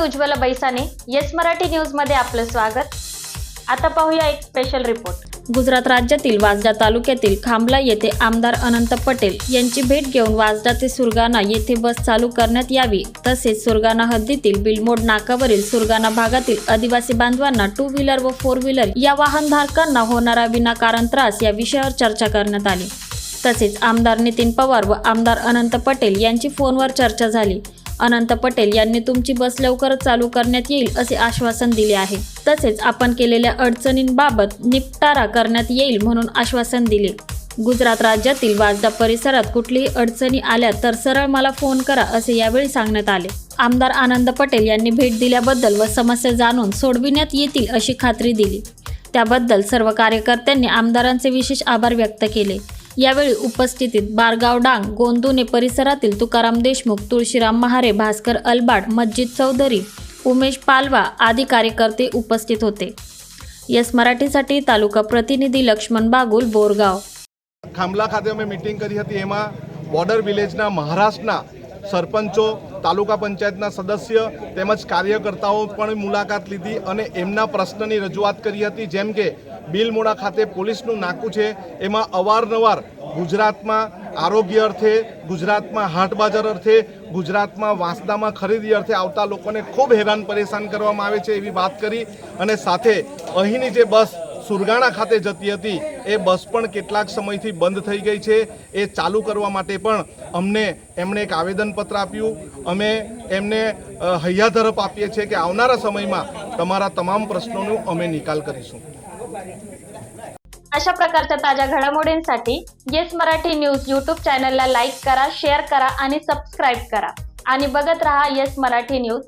Ujjwala बैसाने yes Marathi news मध्ये आपलं स्वागत। आता पाहूया एक स्पेशल रिपोर्ट। गुजरात राज्यातील वाजदा तालुक्यातील खांबला येथे आमदार अनंत पटेल यांची भेट घेऊन वाजदा ते सुरगाणा येथे बस चालू करण्यात यावी, तसेच सुरगाणा हद्दीतील बिलमोड नाकावरील सुरगाणा भागातील आदिवासी बांधवांना 2 व्हीलर व 4 व्हीलर या वाहनधारकांना होणारा विनाकारण त्रास या विषयावर चर्चा करण्यात आली। तसेच आमदार नितीन पवार व आमदार अनंत पटेल यांची फोनवर चर्चा झाली। अनंत पटेल यांनी तुमची बस लवकरच चालू करण्यात येईल असे आश्वासन दिले आहे। तसेच आपण केलेल्या अडचणींबाबत निपटारा करण्यात येईल म्हणून आश्वासन दिले। गुजरात राज्यातील वाजदा परिसरात कुठलीही अडचणी आल्या तर सरळ मला फोन करा असे यावेळी सांगण्यात आले। आमदार आनंद पटेल यांनी भेट दिल्याबद्दल व समस्या जाणून सोडविण्यात येतील अशी खात्री दिली। त्याबद्दल सर्व कार्यकर्त्यांनी आमदारांचे विशेष आभार व्यक्त केले। यावेळी उपस्थितीत बारगाव डांग, गोंदुने परिसरातील तुकाराम देशमुख, तुळशीराम महारे, भास्कर अलबाड, मज्जिद चौधरी, उमेश पालवा आदी कार्यकर्ते उपस्थित होते। यस मराठीसाठी तालुका प्रतिनिधी लक्ष्मण बागुल, बोरगाव। खांबला खाते में मीटिंग करी हती, एमा बॉर्डर विलेजना महाराष्ट्रना सरपंचो, तालुका पंचायतना सदस्य તેમજ કાર્યકર્તાઓ પણ મુલાકાત લીધી અને એમના પ્રશ્નની રજૂઆત કરી હતી। જેમ કે બિલમોડા ખાતે પોલીસનું નાકું છે, એમાં અવારનવાર ગુજરાતમાં આરોગ્ય અર્થે, ગુજરાતમાં હાટ બાજાર અર્થે, ગુજરાતમાં વાંસદામાં ખરીદી અર્થે આવતા લોકોને ખૂબ હેરાન પરેશાન કરવામાં આવે છે એવી વાત કરી અને સાથે અહીંની જે બસ સુરગાણા ખાતે જતી હતી એ બસ પણ કેટલાક સમયથી બંધ થઈ ગઈ છે, એ ચાલુ કરવા માટે પણ એમણે એક આવેદનપત્ર આપ્યું। અમે એમને હૈયાધરપ આપીએ છીએ કે આવનારા સમયમાં તમારા તમામ પ્રશ્નોનો અમે નિકાલ કરીશું। अशा प्रकारच्या ताज्या घडामोडींसाठी येस मराठी न्यूज यूट्यूब चॅनलला लाईक करा, शेअर करा आणि सबस्क्राईब करा आणि बघत रहा येस मराठी न्यूज।